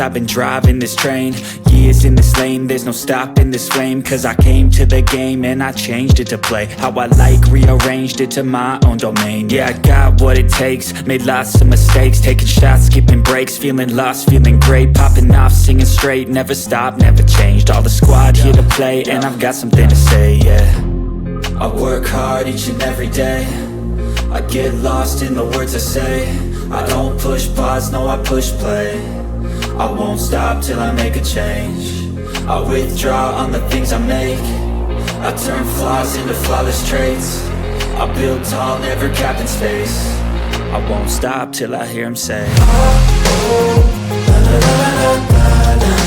I've been driving this train. Years in this lane, there's no stopping this flame. Cause I came to the game and I changed it to play how I like, rearranged it to my own domain. Yeah, I got what it takes, made lots of mistakes, taking shots, skipping breaks, feeling lost, feeling great, popping off, singing straight, never stopped, never changed. All the squad here to play, and I've got something to say, yeah. I work hard each and every day, I get lost in the words I say. I don't push pause, no, I push play. I won't stop till I make a change. I withdraw on the things I make. I turn flaws into flawless traits. I build tall, never capped in space. I won't stop till I hear him say, oh, oh, la, la, la, la, la, la.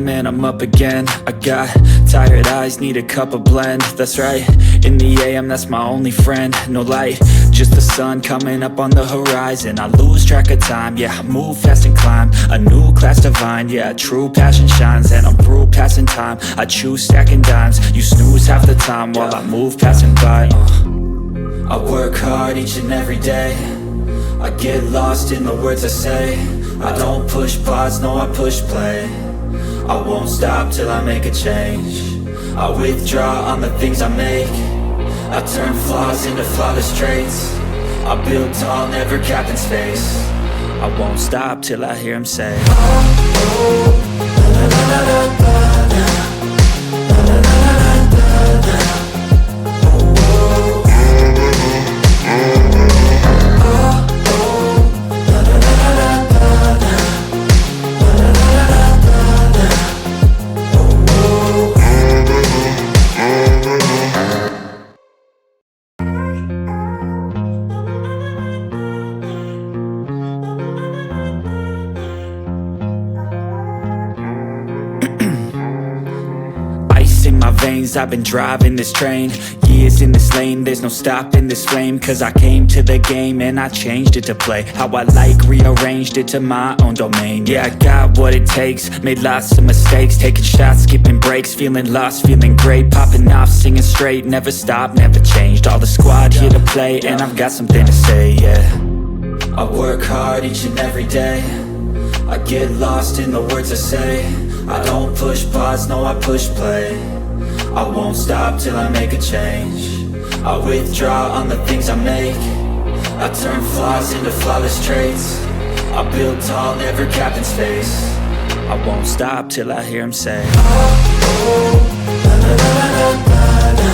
And I'm up again. I got tired eyes, need a cup of blend. That's right, in the AM, that's my only friend. No light, just the sun coming up on the horizon. I lose track of time, yeah, I move fast and climb a new class divine, yeah, true passion shines. And I'm through passing time, I choose stacking dimes. You snooze half the time while I move passing by. I work hard each and every day, I get lost in the words I say. I don't push pause, no, I push play. I won't stop till I make a change. I withdraw on the things I make. I turn flaws into flawless traits. I build tall, never capped in space. I won't stop till I hear him say, oh, oh, la, la, la, la, la, la. I've been driving this train, years in this lane, there's no stopping this flame. Cause I came to the game and I changed it to play how I like, rearranged it to my own domain. Yeah, I got what it takes, made lots of mistakes, taking shots, skipping breaks, feeling lost, feeling great, popping off, singing straight, never stopped, never changed. All the squad here to play, and I've got something to say, yeah. I work hard each and every day, I get lost in the words I say. I don't push pause, no, I push play. I won't stop till I make a change. I withdraw on the things I make. I turn flaws into flawless traits. I build tall, never capped in space. I won't stop till I hear him say, oh, oh, la, la, la, la, la, la.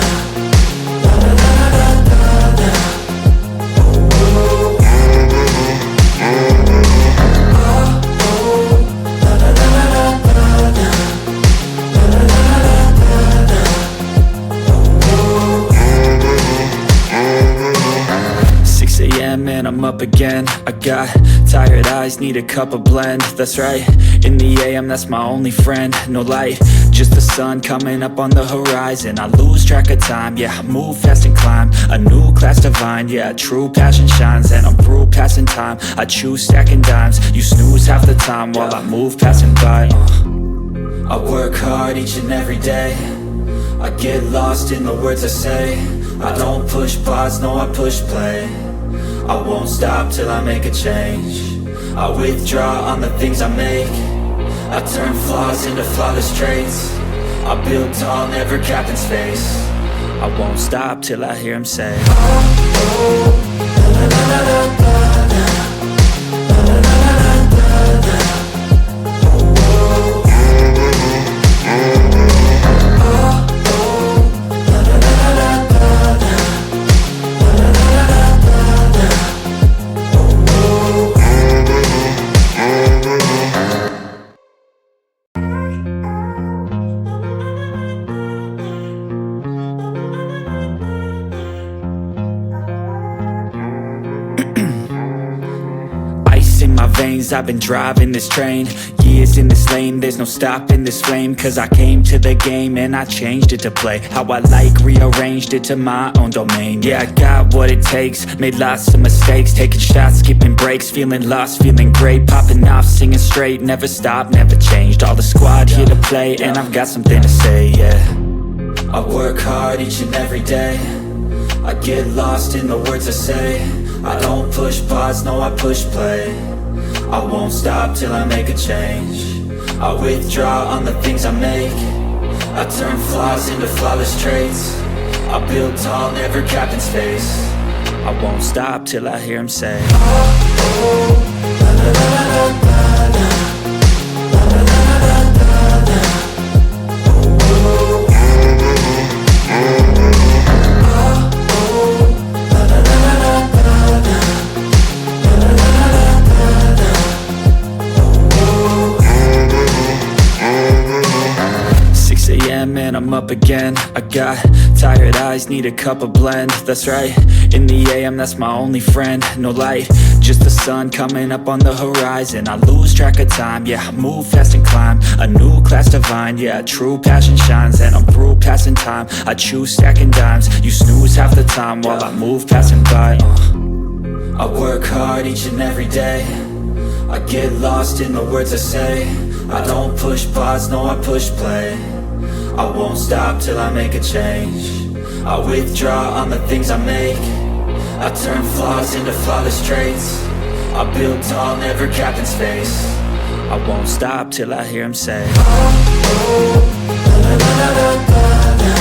And I'm up again. I got tired eyes, need a cup of blend. That's right, in the AM, that's my only friend. No light, just the sun coming up on the horizon. I lose track of time, yeah, I move fast and climb a new class divine, yeah, true passion shines. And I'm through passing time, I choose stacking dimes. You snooze half the time while I move passing by. I work hard each and every day, I get lost in the words I say. I don't push pause, no, I push play. I won't stop till I make a change. I withdraw on the things I make. I turn flaws into flawless traits. I build tall, never capped in space. I won't stop till I hear him say, oh, oh, la, la, la, la, la, la. veins, I've been driving this train. Years in this lane, there's no stopping this flame. Cause I came to the game and I changed it to play how I like, rearranged it to my own domain. Yeah, I got what it takes, made lots of mistakes, taking shots, skipping breaks, feeling lost, feeling great, popping off, singing straight, never stopped, never changed. All the squad here to play and I've got something to say, yeah. I work hard each and every day, I get lost in the words I say. I don't push pause, no I push play. I won't stop till I make a change. I withdraw on the things I make. I turn flaws into flawless traits. I build tall, never capped in space. I won't stop till I hear him say, oh, la, la, la, la, la, la. And I'm up again. I got tired eyes, need a cup of blend. That's right, in the AM, that's my only friend. No light, just the sun coming up on the horizon. I lose track of time, yeah, I move fast and climb a new class divine, yeah, true passion shines. And I'm through passing time, I choose stacking dimes. You snooze half the time while I move passing by. I work hard each and every day, I get lost in the words I say. I don't push pause, no I push play. I won't stop till I make a change. I withdraw on the things I make. I turn flaws into flawless traits. I build tall, never capped in space. I won't stop till I hear him say, oh, la, la, la, la, la, la.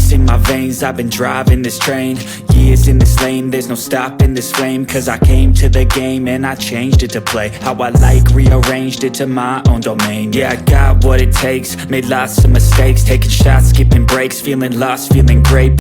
In my veins, I've been driving this train. Years in this lane, there's no stopping this flame. Cause I came to the game and I changed it to play how I like, rearranged it to my own domain. Yeah, I got what it takes, made lots of mistakes, taking shots, skipping breaks, feeling lost, feeling great.